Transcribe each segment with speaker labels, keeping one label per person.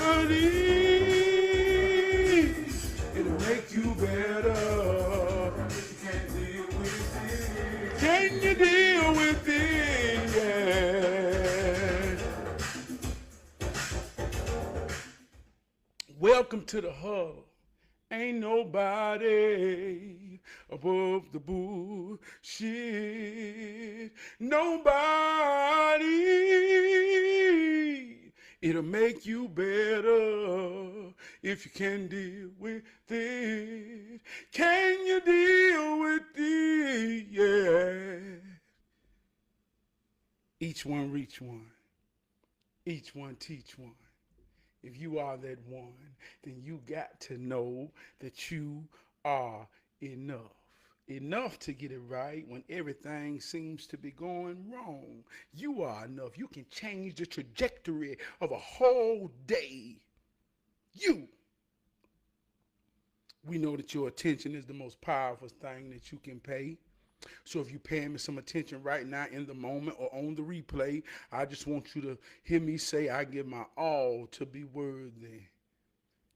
Speaker 1: Honey, it'll make you better. Can you deal with it? Yeah. Welcome to the hub. Ain't nobody above the bullshit. Nobody. It'll make you better if you can deal with it. Can you deal with it? Yeah. Each one reach one. Each one teach one. If you are that one, then you got to know that you are enough. Enough to get it right when everything seems to be going wrong. You are enough. You can change the trajectory of a whole day. You. We know that your attention is the most powerful thing that you can pay. So if you're paying me some attention right now in the moment or on the replay, I just want you to hear me say I give my all to be worthy.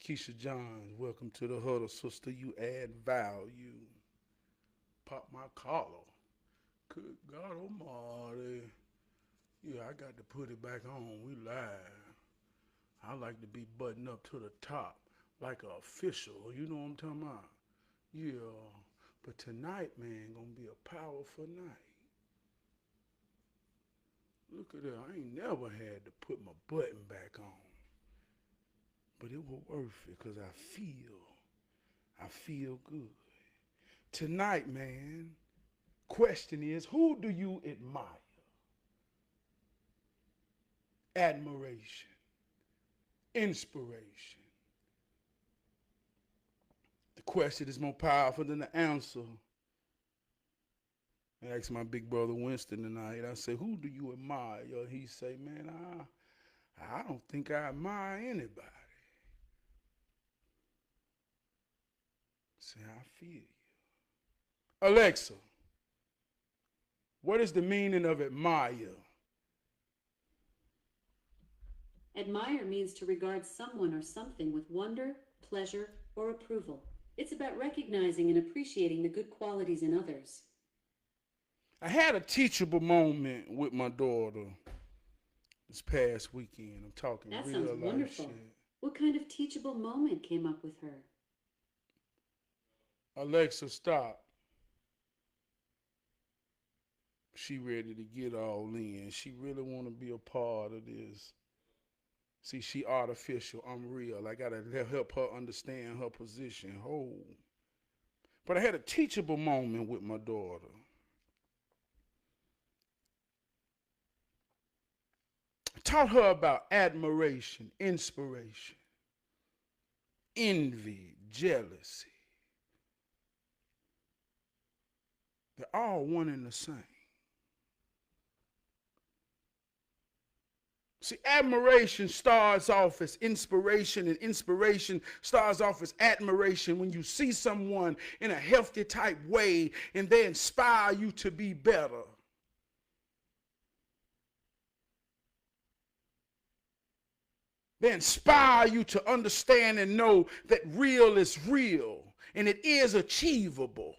Speaker 1: Keisha Johns, welcome to the huddle, sister. You add value. Pop my collar. Good God Almighty. Yeah, I got to put it back on. We live. I like to be buttoned up to the top like an official. You know what I'm talking about? Yeah. But tonight, man, gonna be a powerful night. Look at that. I ain't never had to put my button back on. But it was worth it because I feel good. Tonight, man, question is, who do you admire? Admiration, inspiration. The question is more powerful than the answer. I asked my big brother Winston tonight, I said, who do you admire? He say, man, I don't think I admire anybody. Say, I feel you. Alexa, what is the meaning of admire?
Speaker 2: Admire means to regard someone or something with wonder, pleasure, or approval. It's about recognizing and appreciating the good qualities in others.
Speaker 1: I had a teachable moment with my daughter this past weekend. I'm talking
Speaker 2: That
Speaker 1: real
Speaker 2: sounds
Speaker 1: life
Speaker 2: wonderful.
Speaker 1: shit.
Speaker 2: What kind of teachable moment came up with her?
Speaker 1: Alexa, stop. She ready to get all in. She really want to be a part of this. See, she artificial. I'm real. I got to help her understand her position. But I had a teachable moment with my daughter. I taught her about admiration, inspiration, envy, jealousy. They're all one and the same. See, admiration starts off as inspiration, and inspiration starts off as admiration when you see someone in a healthy type way and they inspire you to be better. They inspire you to understand and know that real is real and it is achievable.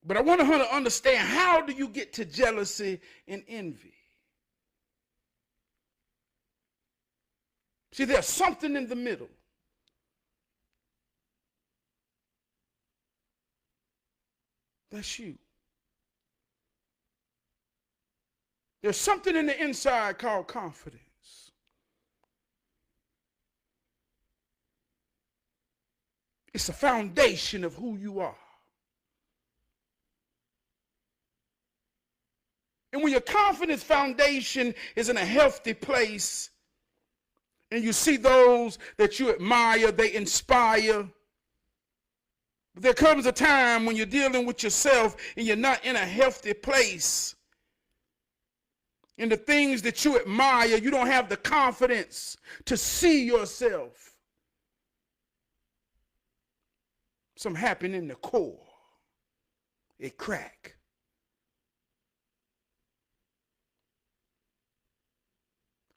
Speaker 1: But I want her to understand, how do you get to jealousy and envy? See, there's something in the middle. That's you. There's something in the inside called confidence. It's the foundation of who you are. And when your confidence foundation is in a healthy place, and you see those that you admire, they inspire. But there comes a time when you're dealing with yourself and you're not in a healthy place. And the things that you admire, you don't have the confidence to see yourself. Something happened in the core. It cracked.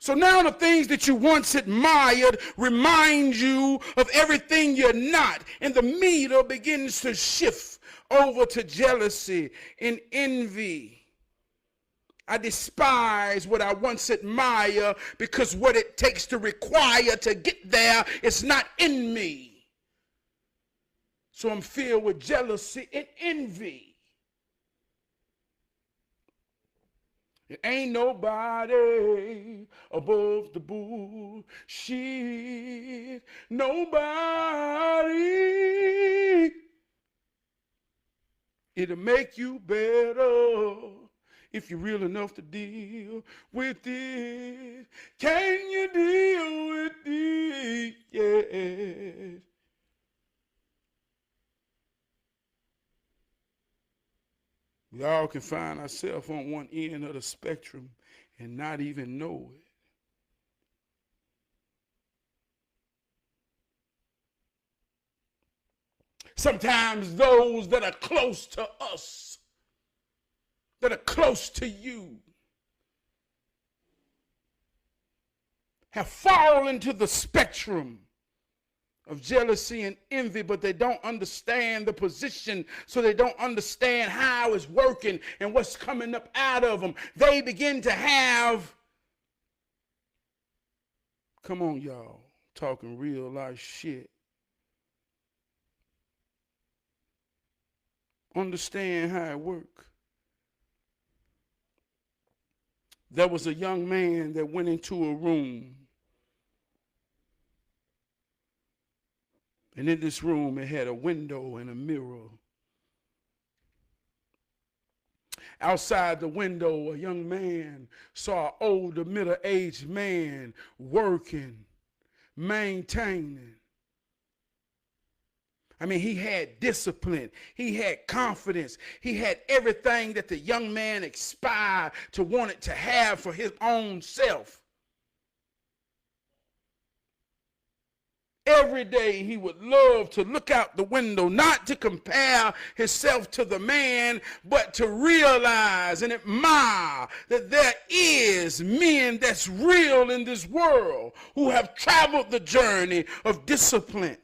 Speaker 1: So now the things that you once admired remind you of everything you're not. And the meter begins to shift over to jealousy and envy. I despise what I once admired because what it takes to require to get there is not in me. So I'm filled with jealousy and envy. It ain't nobody above the bullshit. Nobody. It'll make you better if you're real enough to deal with it. Can you deal with it? Yeah. We all can find ourselves on one end of the spectrum and not even know it. Sometimes those that are close to us, that are close to you, have fallen into the spectrum of jealousy and envy, but they don't understand the position, so they don't understand how it's working and what's coming up out of them. They begin to have, come on y'all, talking real life shit. Understand how it works. There was a young man that went into a room. And in this room, it had a window and a mirror. Outside the window, a young man saw an older, middle-aged man working, maintaining. I mean, he had discipline. He had confidence. He had everything that the young man aspired to wanted to have for his own self. Every day he would love to look out the window, not to compare himself to the man, but to realize and admire that there is men that's real in this world who have traveled the journey of discipline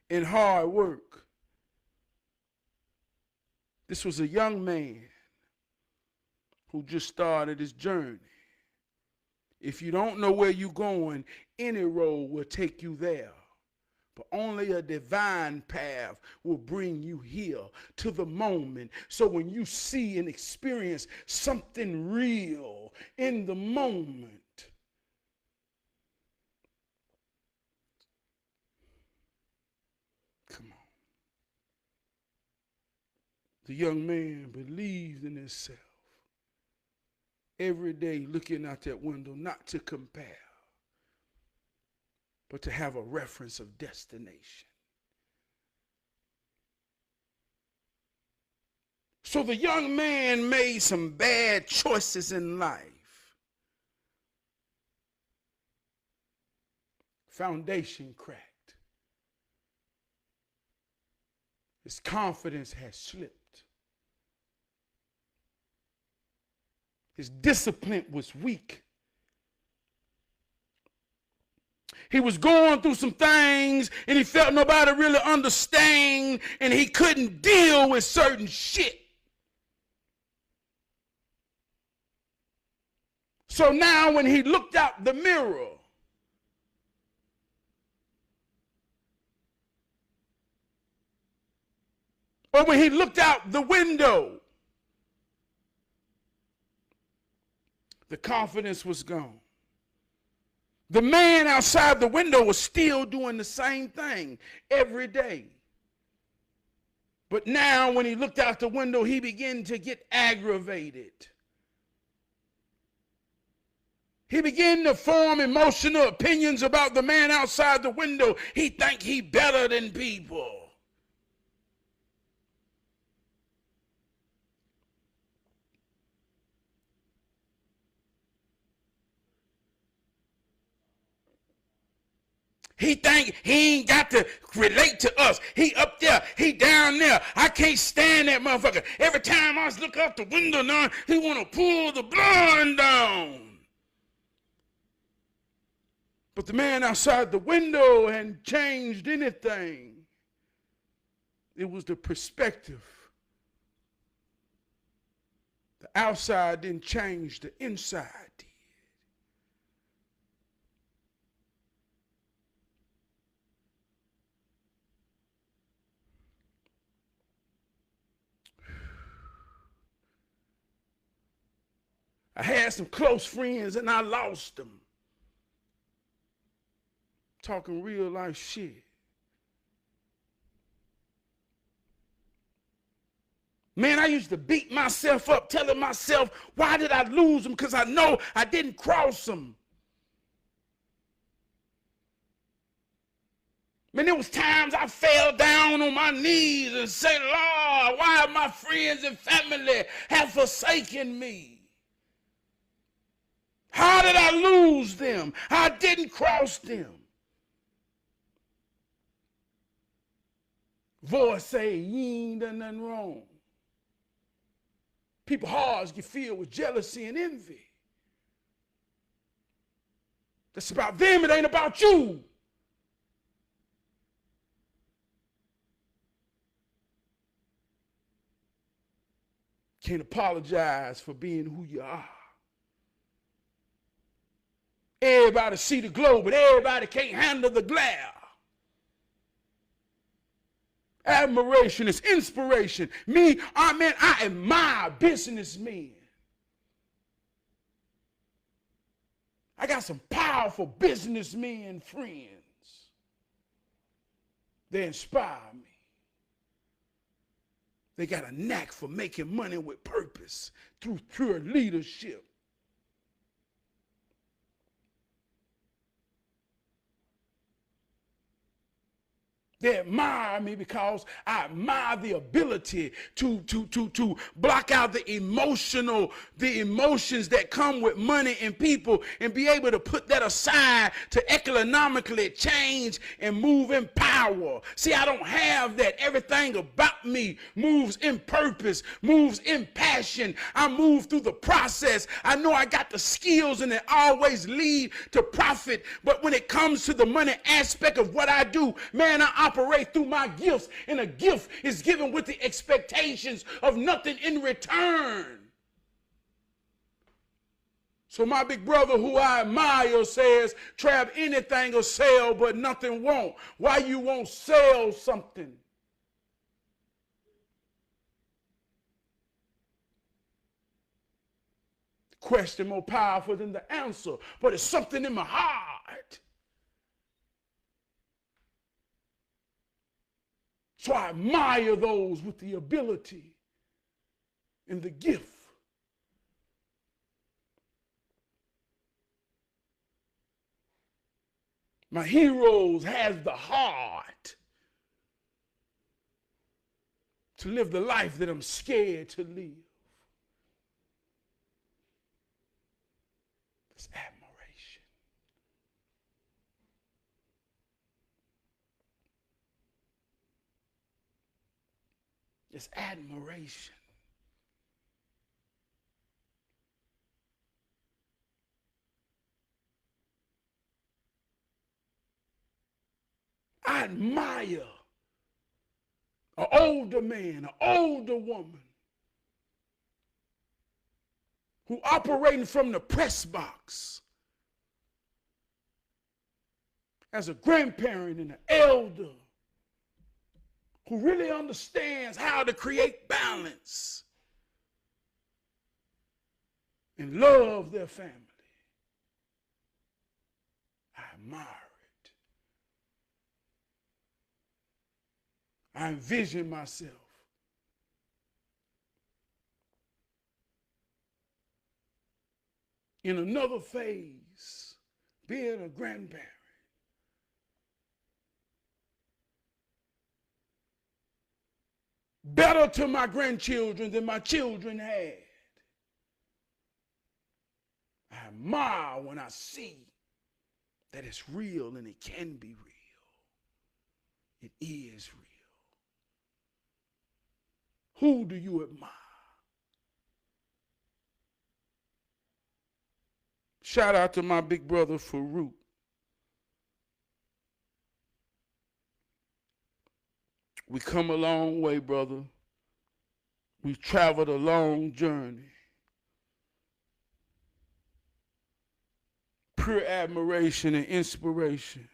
Speaker 1: and hard work. This was a young man who just started his journey. If you don't know where you're going, any road will take you there. But only a divine path will bring you here to the moment. So when you see and experience something real in the moment, come on. The young man believed in himself. Every day looking out that window, not to compare, but to have a reference of destination. So the young man made some bad choices in life. Foundation cracked. His confidence had slipped. His discipline was weak. He was going through some things and he felt nobody really understand and he couldn't deal with certain shit. So now when he looked out the mirror, or when he looked out the window, the confidence was gone. The man outside the window was still doing the same thing every day. But now when he looked out the window, he began to get aggravated. He began to form emotional opinions about the man outside the window. He think he better than people. He think he ain't got to relate to us. He up there, he down there. I can't stand that motherfucker. Every time I look out the window now, he want to pull the blind down. But the man outside the window hadn't changed anything. It was the perspective. The outside didn't change, the inside did. I had some close friends and I lost them. Talking real life shit. Man, I used to beat myself up telling myself, why did I lose them? Because I know I didn't cross them. Man, there was times I fell down on my knees and said, Lord, why have my friends and family have forsaken me? How did I lose them? I didn't cross them. Voice say, you ain't done nothing wrong. People's hearts get filled with jealousy and envy. That's about them, it ain't about you. Can't apologize for being who you are. Everybody see the glow, but everybody can't handle the glare. Admiration is inspiration. I admire businessmen. I got some powerful businessmen friends. They inspire me. They got a knack for making money with purpose through pure leadership. They admire me because I admire the ability to block out the emotions that come with money and people and be able to put that aside to economically change and move in power. See, I don't have that. Everything about me moves in purpose, moves in passion. I move through the process. I know I got the skills and it always lead to profit. But when it comes to the money aspect of what I do, man, I operate through my gifts, and a gift is given with the expectations of nothing in return. So my big brother who I admire says, Trav, anything will sell, but nothing won't. Why you won't sell something? Question more powerful than the answer, but it's something in my heart. So I admire those with the ability and the gift. My heroes have the heart to live the life that I'm scared to live. It's admiration. It's admiration. I admire an older man, an older woman who operating from the press box as a grandparent and an elder who really understands how to create balance and love their family. I admire it. I envision myself in another phase, being a grandparent. Better to my grandchildren than my children had. I admire when I see that it's real and it can be real. It is real. Who do you admire? Shout out to my big brother Farouk. We come a long way, brother. We've traveled a long journey. Pure admiration and inspiration.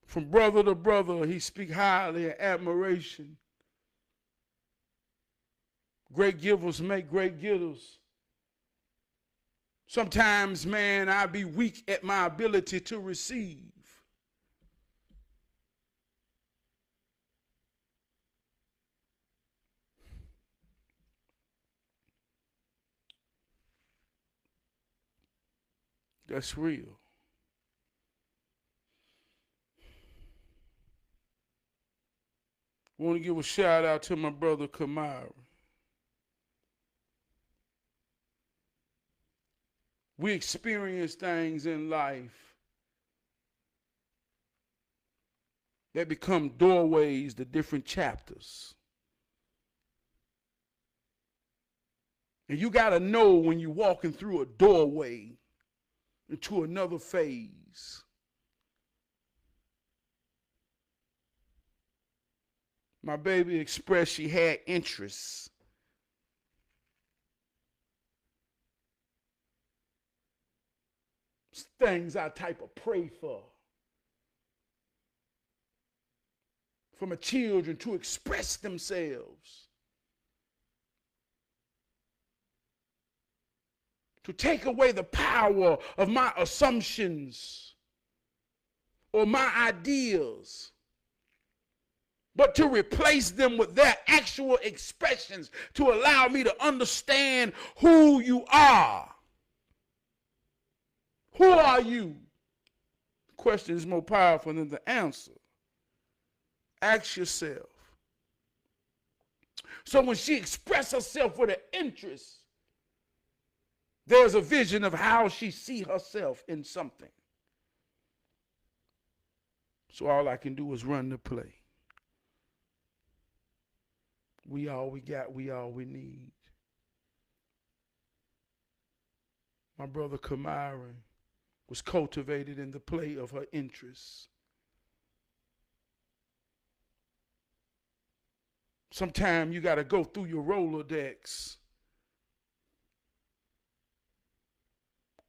Speaker 1: From brother to brother, he speak highly of admiration. Great givers make great getters. Sometimes, man, I be weak at my ability to receive. That's real. I want to give a shout out to my brother Kamara. We experience things in life that become doorways to different chapters. And you got to know when you're walking through a doorway into another phase. My baby expressed she had interests. Things I type of pray for. For my children to express themselves. To take away the power of my assumptions or my ideas, but to replace them with their actual expressions to allow me to understand who you are. Who are you? The question is more powerful than the answer. Ask yourself. So when she expresses herself with an interest, there's a vision of how she sees herself in something. So all I can do is run the play. We all we got, we all we need. My brother Kamara was cultivated in the play of her interests. Sometimes you got to go through your Rolodex.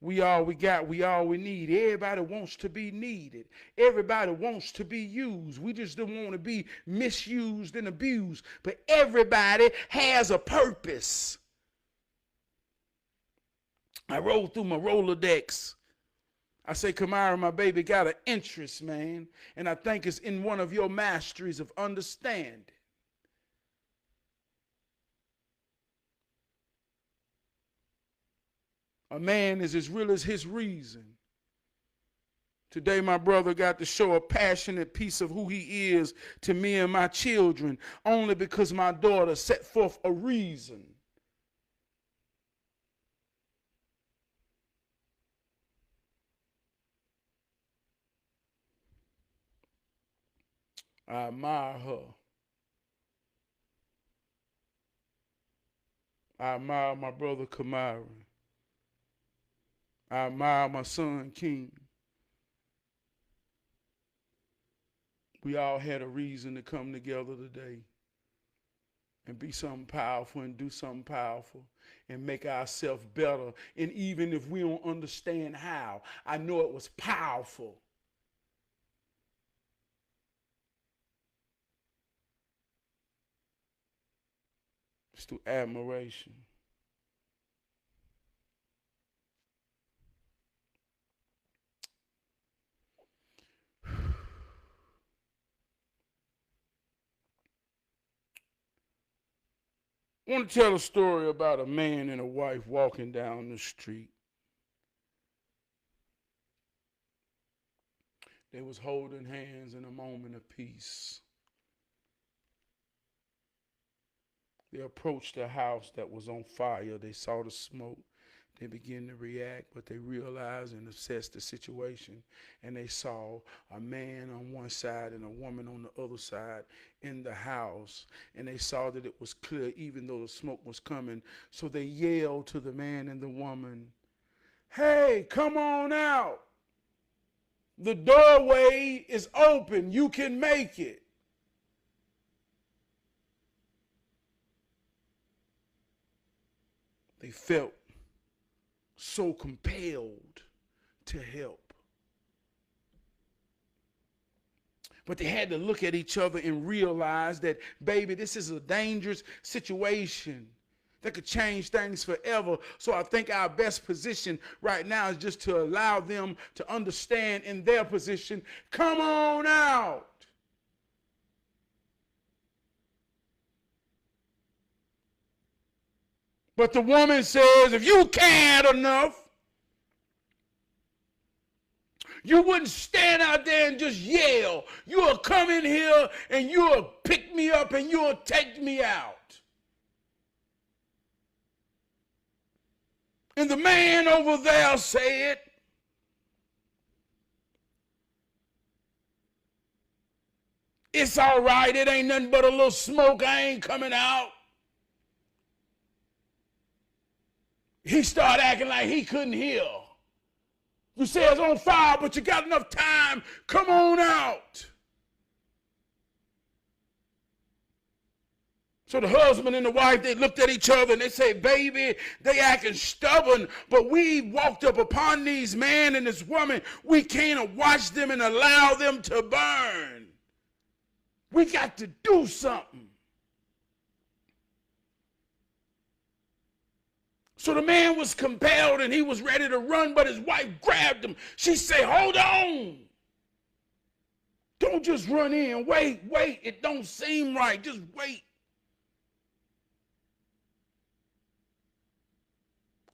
Speaker 1: We all we got, we all we need. Everybody wants to be needed. Everybody wants to be used. We just don't want to be misused and abused. But everybody has a purpose. I roll through my Rolodex. I say, Kamara, my baby, got an interest, man. And I think it's in one of your masteries of understanding. A man is as real as his reason. Today, my brother got to show a passionate piece of who he is to me and my children, only because my daughter set forth a reason. I admire her. I admire my brother Kamara. I admire my son King. We all had a reason to come together today and be something powerful and do something powerful and make ourselves better. And even if we don't understand how, I know it was powerful. It's through admiration. I want to tell a story about a man and a wife walking down the street. They was holding hands in a moment of peace. They approached the house that was on fire. They saw the smoke. They began to react, but they realized and assessed the situation. And they saw a man on one side and a woman on the other side in the house. And they saw that it was clear, even though the smoke was coming. So they yelled to the man and the woman, "Hey, come on out. The doorway is open. You can make it." They felt so compelled to help. But they had to look at each other and realize that, baby, this is a dangerous situation that could change things forever. So I think our best position right now is just to allow them to understand in their position, come on out. But the woman says, if you cared enough, you wouldn't stand out there and just yell. You'll come in here and you'll pick me up and you'll take me out. And the man over there said, it's all right. It ain't nothing but a little smoke. I ain't coming out. He started acting like he couldn't hear. You say it's on fire, but you got enough time. Come on out. So the husband and the wife, they looked at each other and they said, baby, they acting stubborn, but we walked up upon these man and this woman. We can't watch them and allow them to burn. We got to do something. So the man was compelled and he was ready to run, but his wife grabbed him. She said, hold on. Don't just run in. Wait. It don't seem right. Just wait.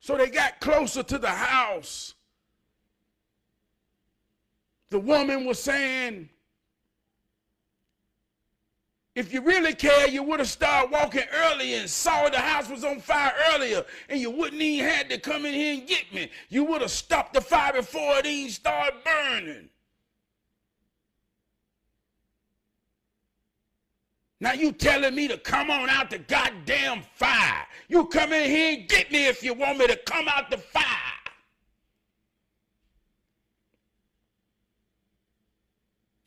Speaker 1: So they got closer to the house. The woman was saying, if you really care, you would have started walking earlier and saw the house was on fire earlier, and you wouldn't even had to come in here and get me. You would have stopped the fire before it even started burning. Now you telling me to come on out the goddamn fire. You come in here and get me if you want me to come out the fire.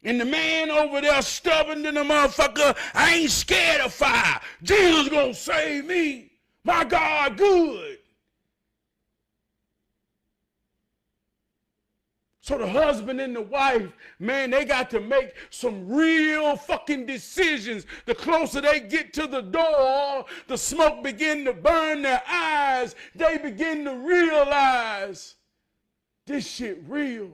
Speaker 1: And the man over there stubborn to the motherfucker, I ain't scared of fire. Jesus gonna save me. My God good. So the husband and the wife, man, they got to make some real fucking decisions. The closer they get to the door, the smoke begin to burn their eyes. They begin to realize this shit real.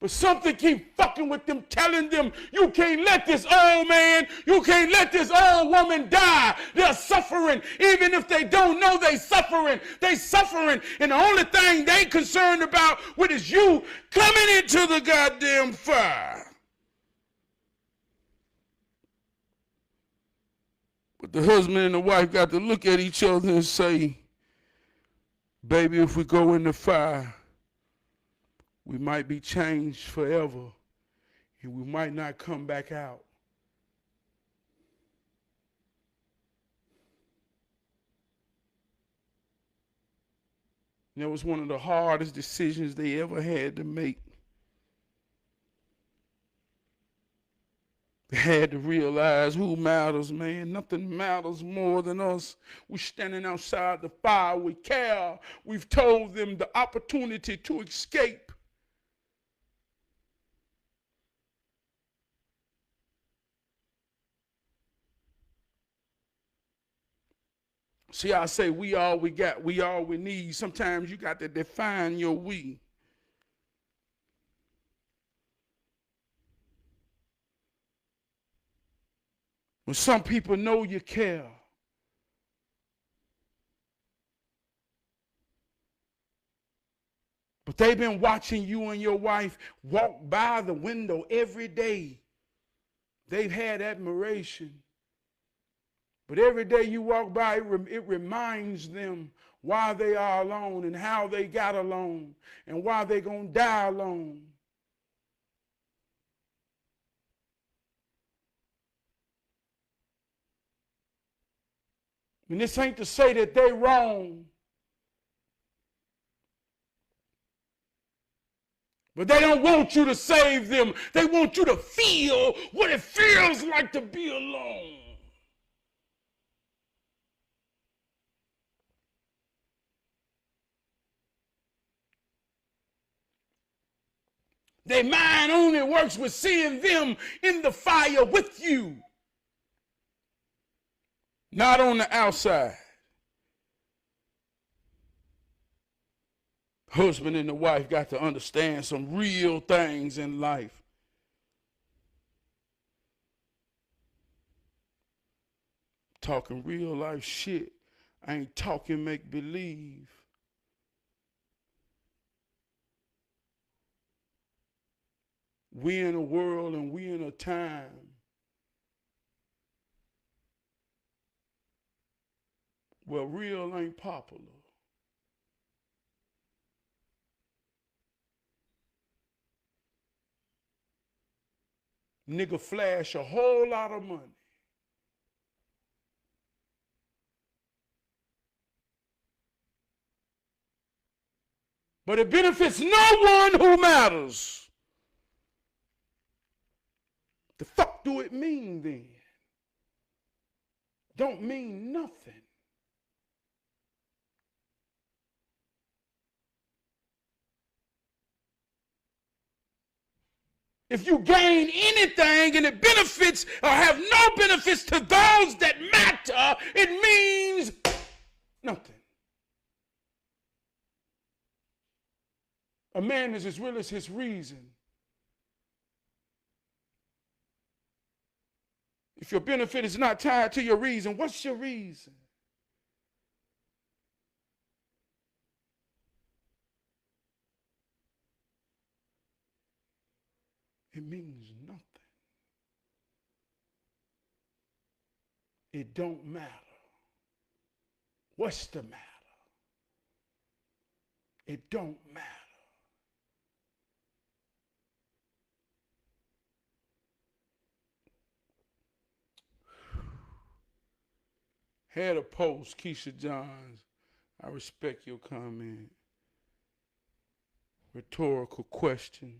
Speaker 1: But something keep fucking with them, telling them, you can't let this old man, you can't let this old woman die. They're suffering. Even if they don't know they suffering, And the only thing they concerned about with is you coming into the goddamn fire. But the husband and the wife got to look at each other and say, baby, if we go in the fire, we might be changed forever, and we might not come back out. And that was one of the hardest decisions they ever had to make. They had to realize who matters, man. Nothing matters more than us. We're standing outside the fire. We care. We've told them the opportunity to escape. See, I say we all we got, we all we need. Sometimes you got to define your we. When some people know you care, but they've been watching you and your wife walk by the window every day. They've had admiration. But every day you walk by, it reminds them why they are alone and how they got alone and why they're going to die alone. And this ain't to say that they're wrong, but they don't want you to save them. They want you to feel what it feels like to be alone. Their mind only works with seeing them in the fire with you, not on the outside. Husband and the wife got to understand some real things in life. Talking real life shit. I ain't talking make believe. We in a world and we in a time where real ain't popular. Nigga flash a whole lot of money. But it benefits no one who matters. The fuck do it mean then? Don't mean nothing. If you gain anything and it benefits or have no benefits to those that matter, it means nothing. A man is as real as his reason. If your benefit is not tied to your reason, what's your reason? It means nothing. It don't matter. What's the matter? It don't matter. Had a post, Keisha Johns. I respect your comment. Rhetorical questions.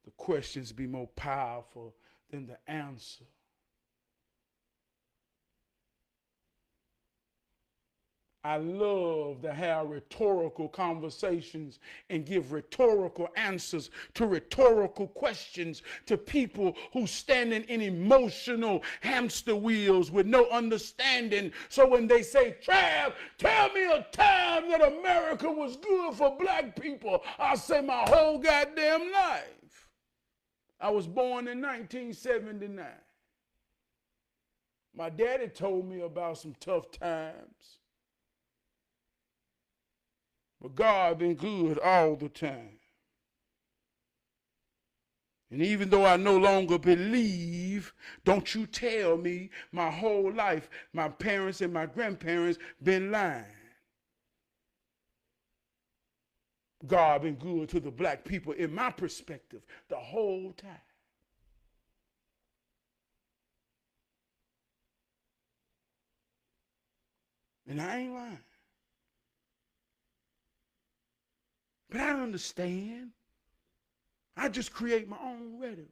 Speaker 1: The questions be more powerful than the answer. I love to have rhetorical conversations and give rhetorical answers to rhetorical questions to people who standing in emotional hamster wheels with no understanding. So when they say, Trav, tell me a time that America was good for black people, I'll say my whole goddamn life. I was born in 1979. My daddy told me about some tough times. But God been good all the time. And even though I no longer believe, don't you tell me my whole life my parents and my grandparents been lying. God been good to the black people in my perspective the whole time. And I ain't lying. But I understand. I just create my own rhetoric.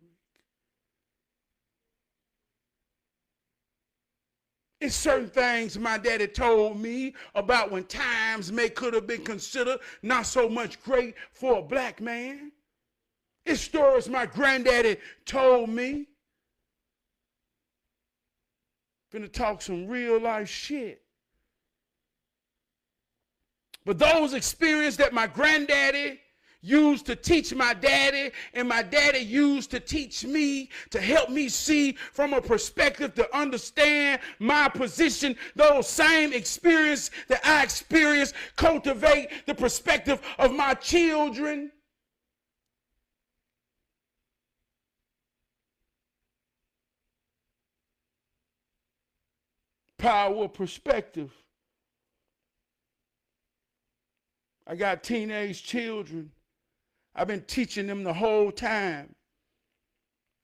Speaker 1: It's certain things my daddy told me about when times could have been considered not so much great for a black man. It's stories my granddaddy told me. Finna talk some real life shit. But those experiences that my granddaddy used to teach my daddy and my daddy used to teach me, to help me see from a perspective to understand my position, those same experiences that I experienced cultivate the perspective of my children. power of perspective. I got teenage children. I've been teaching them the whole time.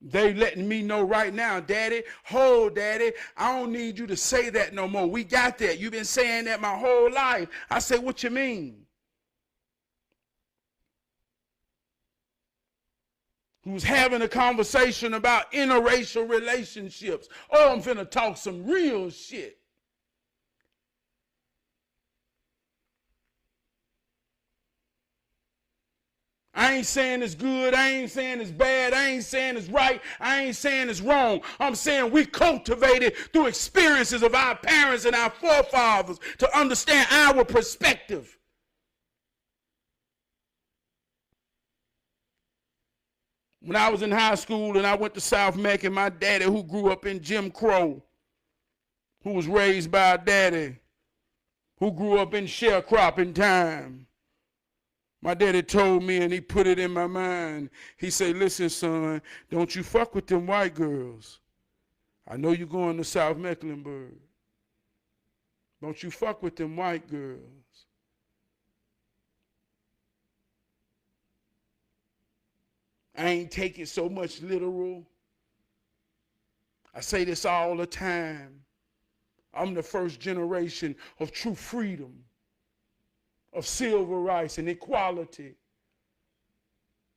Speaker 1: They letting me know right now, Daddy, Daddy, I don't need you to say that no more. We got that. You've been saying that my whole life. I say, what you mean? Who's having a conversation about interracial relationships. Oh, I'm finna talk some real shit. I ain't saying it's good. I ain't saying it's bad. I ain't saying it's right. I ain't saying it's wrong. I'm saying we cultivated through experiences of our parents and our forefathers to understand our perspective. When I was in high school and I went to South Meck, and my daddy, who grew up in Jim Crow, who was raised by a daddy who grew up in sharecropping time, my daddy told me, and he put it in my mind. He said, listen, son, don't you fuck with them white girls. I know you're going to South Mecklenburg. Don't you fuck with them white girls. I ain't take it so much literal. I say this all the time. I'm the first generation of true freedom, of civil rights and equality.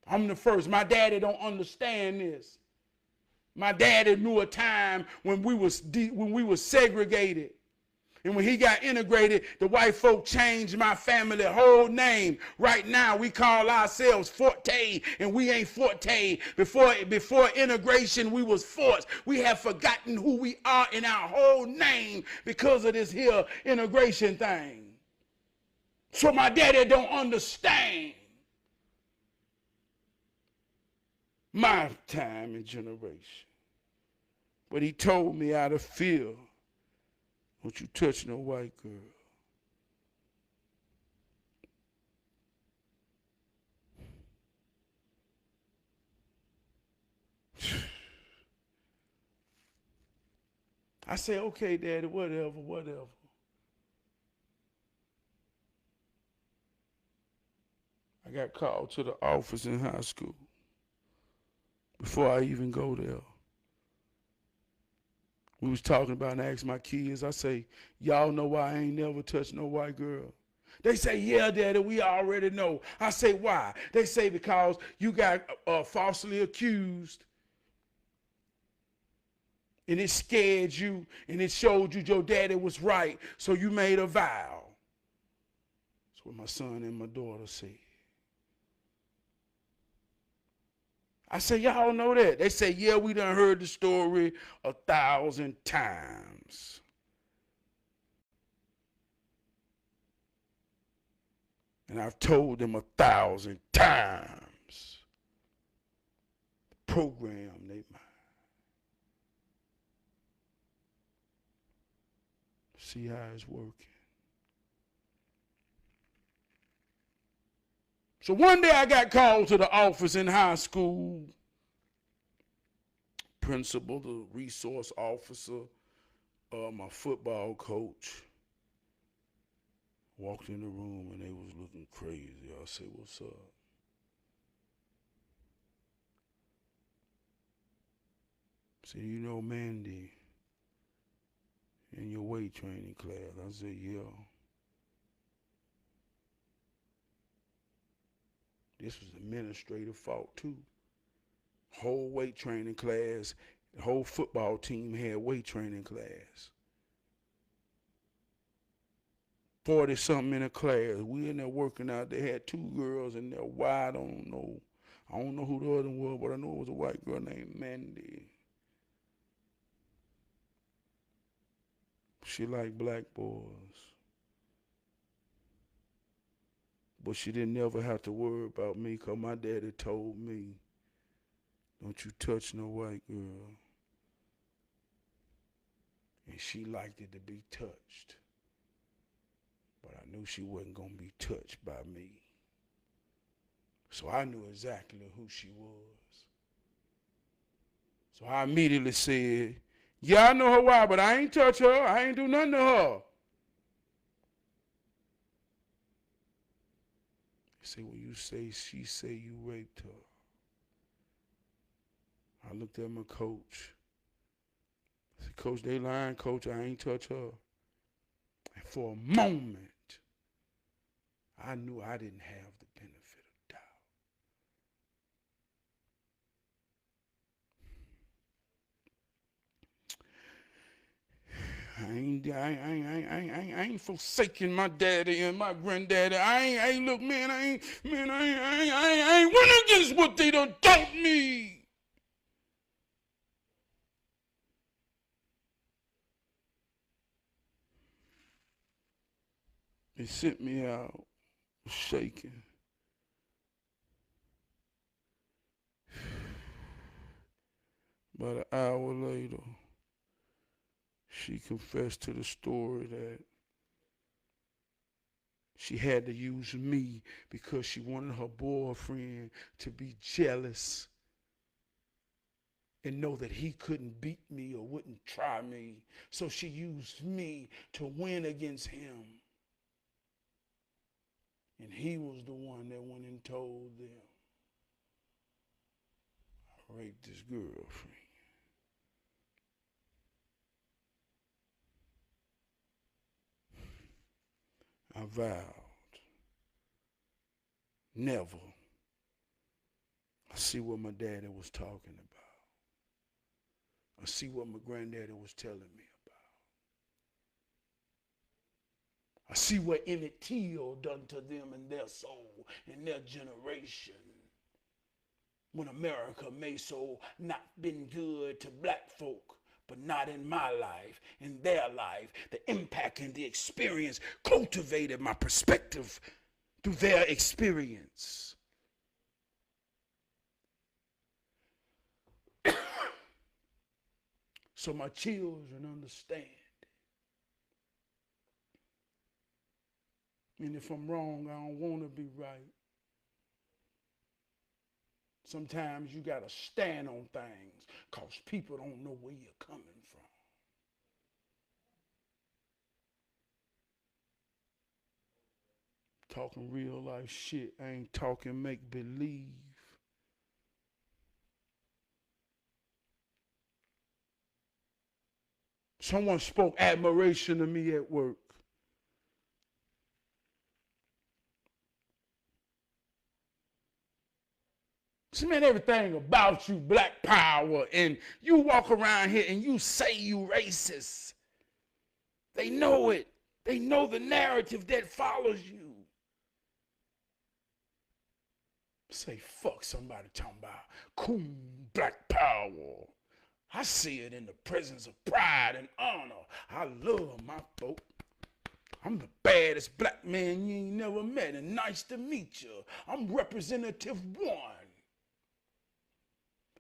Speaker 1: I'm the first. My daddy don't understand this. My daddy knew a time when we was segregated. And when he got integrated, the white folk changed my family whole name. Right now, we call ourselves Forte, and we ain't Forte. Before integration, we was Forts. We have forgotten who we are in our whole name because of this here integration thing. So my daddy don't understand my time and generation. But he told me out of fear, don't you touch no white girl. I say, okay, Daddy, whatever. I got called to the office in high school before I even go there. We was talking about, and I asked my kids, I say, y'all know why I ain't never touched no white girl? They say, yeah, Daddy, we already know. I say, why? They say, because you got falsely accused, and it scared you, and it showed you your daddy was right, so you made a vow. That's what my son and my daughter said. I say, y'all know that? They say, yeah, we done heard the story 1,000 times. And I've told them 1,000 times. Program they mind. See how it's working. So one day I got called to the office in high school. Principal, the resource officer, my football coach walked in the room and they was looking crazy. I said, what's up? I said, you know Mandy in your weight training class? I said, yeah. This was administrative fault too. Whole weight training class, the whole football team had weight training class. 40 something in a class. We in there working out. They had 2 girls in there. Why? I don't know. I don't know who the other one was, but I know it was a white girl named Mandy. She liked black boys. But she didn't never have to worry about me because my daddy told me, don't you touch no white girl. And she liked it to be touched. But I knew she wasn't going to be touched by me. So I knew exactly who she was. So I immediately said, Yeah, I know her why, but I ain't touch her. I ain't do nothing to her. They say, when you say she say you raped her. I looked at my coach. I said, Coach, they lying, Coach. I ain't touch her. And for a moment, I knew I didn't have the benefit of doubt. I ain't forsaking my daddy and my granddaddy. Look, man, I ain't went against what they done taught me. They sent me out shaking. About an hour later, she confessed to the story that she had to use me because she wanted her boyfriend to be jealous and know that he couldn't beat me or wouldn't try me. So she used me to win against him. And he was the one that went and told them, I raped his girlfriend. I vowed never. I see what my daddy was talking about. I see what my granddaddy was telling me about. I see what Emmett Till done to them in their soul, in their generation. When America may so not been good to black folk, but not in my life, in their life. The impact and the experience cultivated my perspective through their experience. So my children understand. And if I'm wrong, I don't want to be right. Sometimes you got to stand on things because people don't know where you're coming from. Talking real life shit. I ain't talking make believe. Someone spoke admiration to me at work. See, man, everything about you, black power, and you walk around here and you say you racist. They know it. They know the narrative that follows you. Say, fuck somebody talking about cool black power. I see it in the presence of pride and honor. I love my folk. I'm the baddest black man you ain't never met, and nice to meet you. I'm representative one.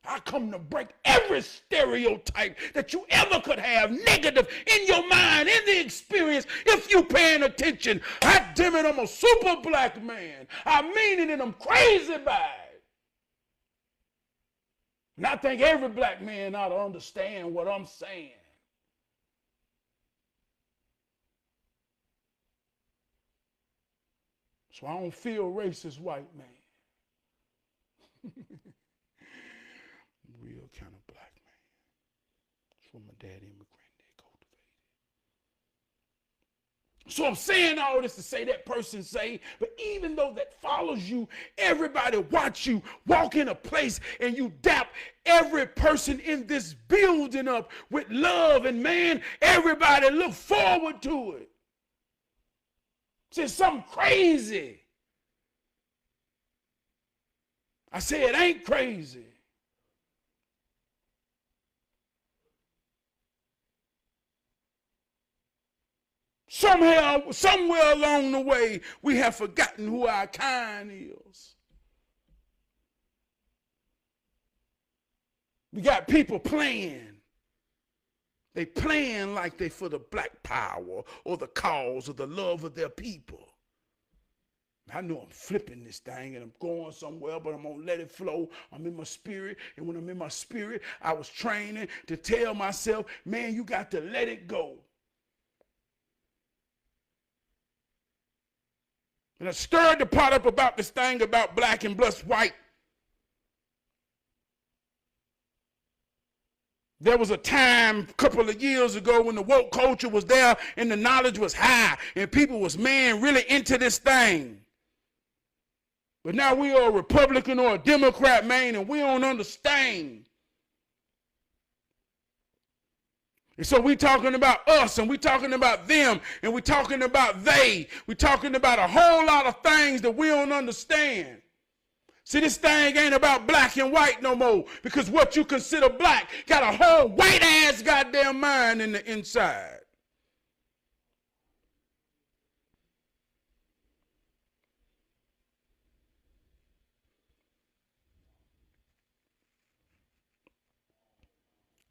Speaker 1: I come to break every stereotype that you ever could have negative in your mind, in the experience, if you paying attention. I damn it, I'm a super black man. I mean it and I'm crazy by it. And I think every black man ought to understand what I'm saying. So I don't feel racist, white man. Real kind of black man. That's what my daddy and my granddad cultivated. So I'm saying all this to say that person say, but even though that follows you, everybody watch you walk in a place and you dap every person in this building up with love, and man, everybody look forward to it. Say something crazy. I say it ain't crazy. Somehow, somewhere along the way, we have forgotten who our kind is. We got people playing. They playing like they for the black power or the cause or the love of their people. I know I'm flipping this thing and I'm going somewhere, but I'm going to let it flow. I'm in my spirit. And when I'm in my spirit, I was training to tell myself, man, you got to let it go. And I stirred the pot up about this thing about black and plus white. There was a time a couple of years ago when the woke culture was there and the knowledge was high and people was, man, really into this thing. But now we are a Republican or a Democrat, man, and we don't understand. And so we talking about us and we talking about them and we talking about they. We talking about a whole lot of things that we don't understand. See, this thing ain't about black and white no more because what you consider black got a whole white ass goddamn mind in the inside.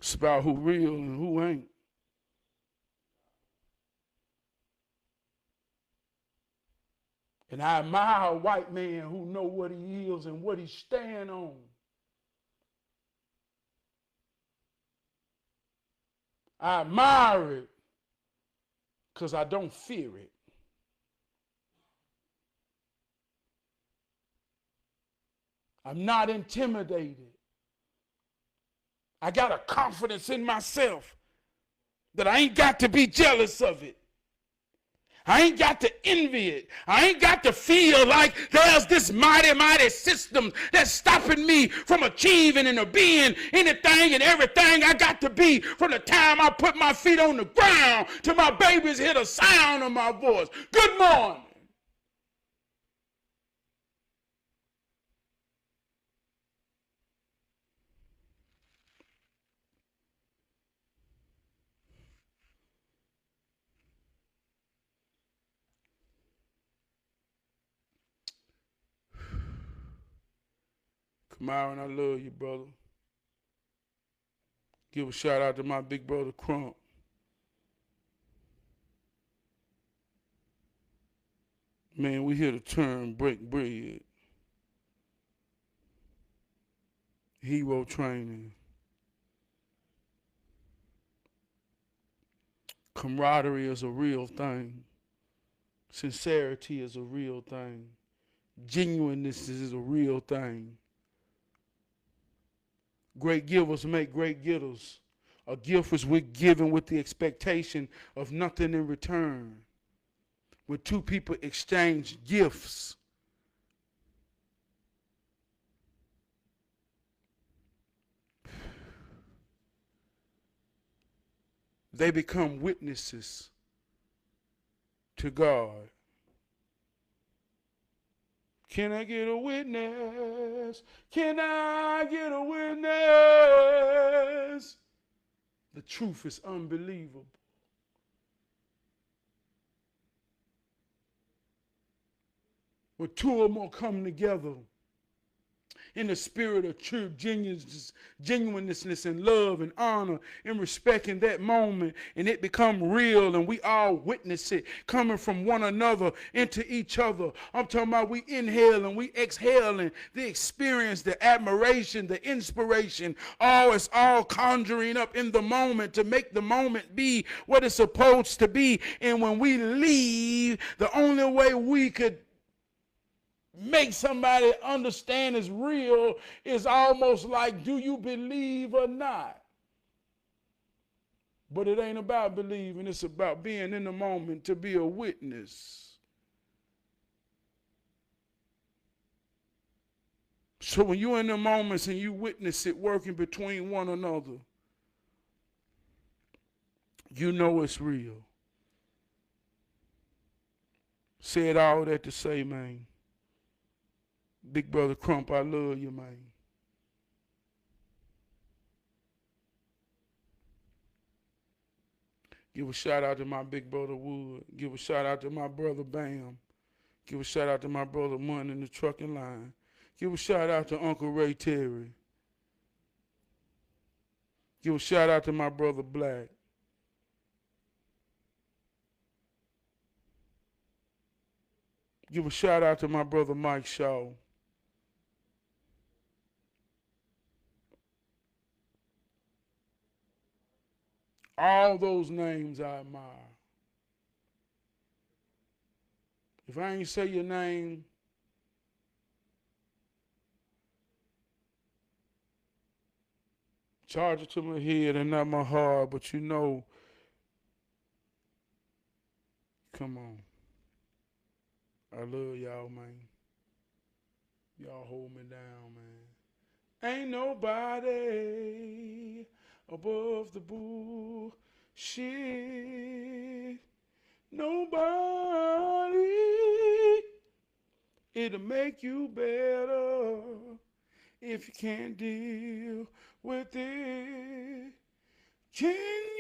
Speaker 1: It's about who real and who ain't. And I admire a white man who know what he is and what he stand on. I admire it because I don't fear it. I'm not intimidated. I got a confidence in myself that I ain't got to be jealous of it. I ain't got to envy it. I ain't got to feel like there's this mighty, mighty system that's stopping me from achieving and being anything and everything I got to be from the time I put my feet on the ground till my babies hear the sound of my voice. Good morning. Kamaran, I love you, brother. Give a shout out to my big brother Crump. Man, we here to turn, break bread. Hero training. Camaraderie is a real thing. Sincerity is a real thing. Genuineness is a real thing. Great givers make great getters. A gift is we're given with the expectation of nothing in return. When two people exchange gifts, they become witnesses to God. Can I get a witness? Can I get a witness? The truth is unbelievable. When two or more come together in the spirit of true genuineness and love and honor and respect in that moment, and it become real and we all witness it coming from one another into each other. I'm talking about we inhale and we exhale and the experience, the admiration, the inspiration, it's all conjuring up in the moment to make the moment be what it's supposed to be. And when we leave, the only way we could make somebody understand is real is almost like, do you believe or not? But it ain't about believing, it's about being in the moment to be a witness. So when you're in the moments and you witness it working between one another, you know it's real. Said all that to say, man, Big Brother Crump, I love you, man. Give a shout out to my big brother Wood. Give a shout out to my brother Bam. Give a shout out to my brother Munn in the trucking line. Give a shout out to Uncle Ray Terry. Give a shout out to my brother Black. Give a shout out to my brother Mike Shaw. All those names I admire. If I ain't say your name, charge it to my head and not my heart, but you know, come on. I love y'all, man. Y'all hold me down, man. Ain't nobody above the bullshit. Nobody. It'll make you better if you can't deal with it. Can